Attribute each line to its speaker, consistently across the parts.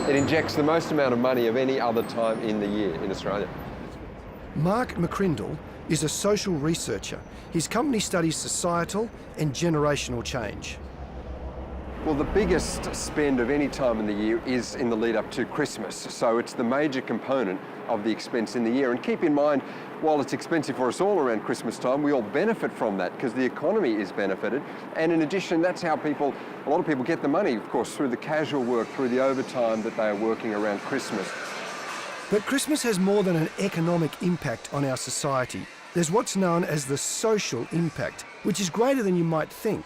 Speaker 1: It injects the most amount of money of any other time in the year in Australia.
Speaker 2: Mark McCrindle is a social researcher. His company studies societal and generational change.
Speaker 1: Well, the biggest spend of any time in the year is in the lead up to Christmas. So it's the major component of the expense in the year. And keep in mind, while it's expensive for us all around Christmas time, we all benefit from that because the economy is benefited. And in addition, that's how a lot of people get the money, of course, through the casual work, through the overtime that they are working around Christmas.
Speaker 2: But Christmas has more than an economic impact on our society. There's what's known as the social impact, which is greater than you might think.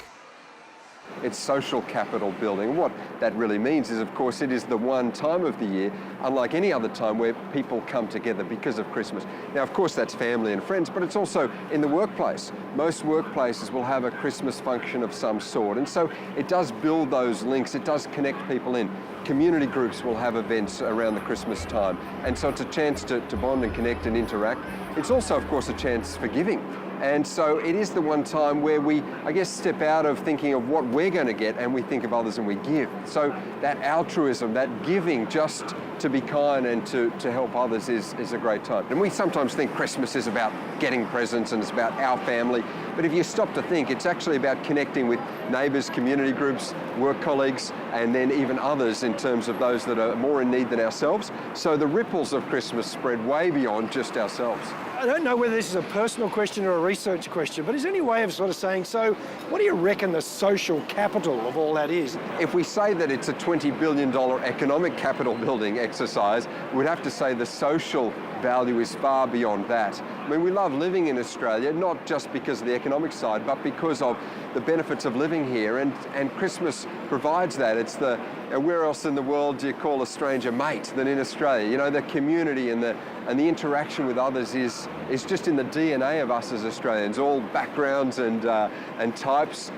Speaker 1: It's social capital building. What that really means is, of course, it is the one time of the year, unlike any other time, where people come together because of Christmas. Now, of course, that's family and friends, but it's also in the workplace. Most workplaces will have a Christmas function of some sort, and so it does build those links. It does connect people in. Community groups will have events around the Christmas time, and so it's a chance to bond and connect and interact. It's also, of course, a chance for giving. And so it is the one time where we, I guess, step out of thinking of what we're going to get and we think of others and we give. So that altruism, that giving just to be kind and to help others is a great time. And we sometimes think Christmas is about getting presents and it's about our family. But if you stop to think, it's actually about connecting with neighbours, community groups, work colleagues, and then even others in terms of those that are more in need than ourselves. So the ripples of Christmas spread way beyond just ourselves.
Speaker 2: I don't know whether this is a personal question or a research question, but is there any way of sort of saying, so what do you reckon the social capital of all that is?
Speaker 1: If we say that it's a $20 billion economic capital building exercise, we'd have to say the social value is far beyond that. I mean, we love living in Australia, not just because of the economic side, but because of the benefits of living here, and Christmas provides that. It's the, where else in the world do you call a stranger mate than in Australia? You know, the community and the interaction with others is just in the DNA of us as Australians. All backgrounds and types,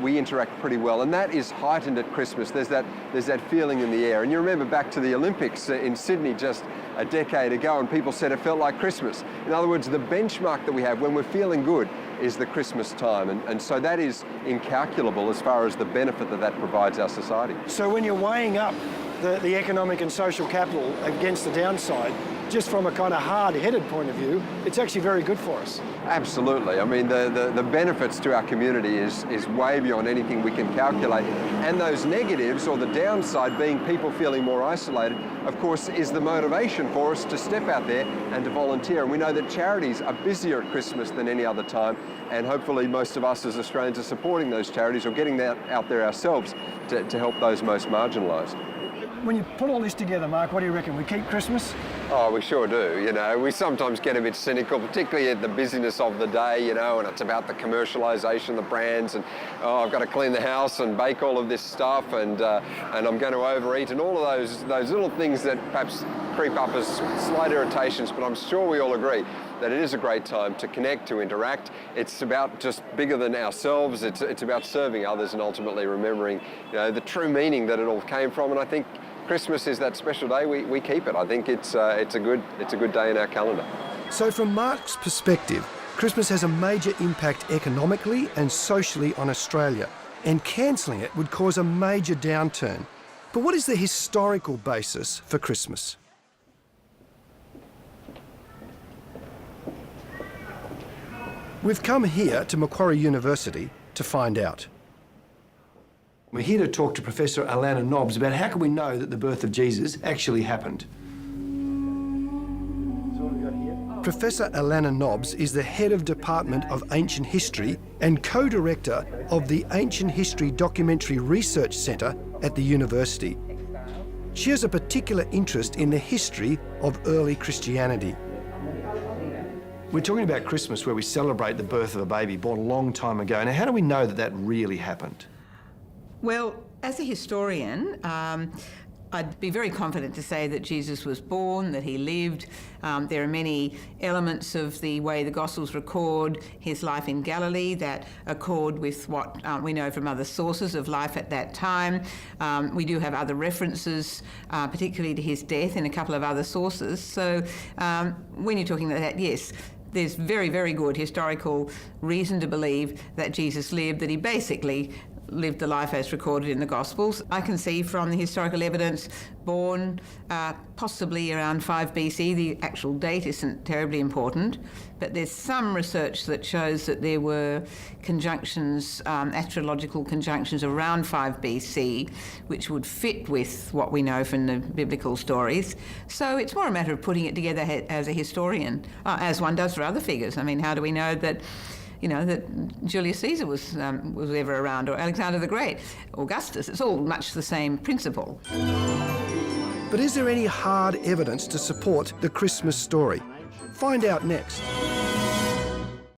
Speaker 1: we interact pretty well, and that is heightened at Christmas. There's that feeling in the air. And you remember back to the Olympics in Sydney just a decade ago, and people said it felt like Christmas. In other words, the benchmark that we have when we're feeling good is the Christmas time, and so that is incalculable as far as the benefit that provides our society.
Speaker 2: So when you're weighing up the economic and social capital against the downside, just from a kind of hard-headed point of view, it's actually very good for us.
Speaker 1: Absolutely. I mean, the benefits to our community is way beyond anything we can calculate. And those negatives, or the downside being people feeling more isolated, of course, is the motivation for us to step out there and to volunteer. And we know that charities are busier at Christmas than any other time, and hopefully most of us as Australians are supporting those charities or getting that out there ourselves to help those most marginalised.
Speaker 2: When you put all this together, Mark, what do you reckon? We keep Christmas?
Speaker 1: Oh, we sure do, you know. We sometimes get a bit cynical, particularly at the busyness of the day, you know, and it's about the commercialisation, the brands, and I've got to clean the house and bake all of this stuff, and I'm going to overeat, and all of those little things that perhaps creep up as slight irritations, but I'm sure we all agree that it is a great time to connect, to interact. It's about just bigger than ourselves. It's about serving others and ultimately remembering, you know, the true meaning that it all came from, and I think Christmas is that special day. We keep it. I think it's a good day in our calendar.
Speaker 2: So from Mark's perspective, Christmas has a major impact economically and socially on Australia, and cancelling it would cause a major downturn. But what is the historical basis for Christmas? We've come here to Macquarie University to find out. We're here to talk to Professor Alana Nobbs about how can we know that the birth of Jesus actually happened. Professor Alana Nobbs is the head of Department of Ancient History and co-director of the Ancient History Documentary Research Centre at the university. She has a particular interest in the history of early Christianity. We're talking about Christmas, where we celebrate the birth of a baby born a long time ago. Now, how do we know that that really happened?
Speaker 3: Well, as a historian, I'd be very confident to say that Jesus was born, that he lived. There are many elements of the way the Gospels record his life in Galilee that accord with what we know from other sources of life at that time. We do have other references, particularly to his death in a couple of other sources. So when you're talking about that, yes, there's very, very good historical reason to believe that Jesus lived, that he basically lived the life as recorded in the Gospels. I can see from the historical evidence born possibly around 5 BC. The actual date isn't terribly important, but there's some research that shows that there were conjunctions, astrological conjunctions around 5 BC, which would fit with what we know from the biblical stories. So it's more a matter of putting it together as a historian, as one does for other figures. I mean, how do we know that that Julius Caesar was ever around, or Alexander the Great, Augustus? It's all much the same principle.
Speaker 2: But is there any hard evidence to support the Christmas story? Find out next.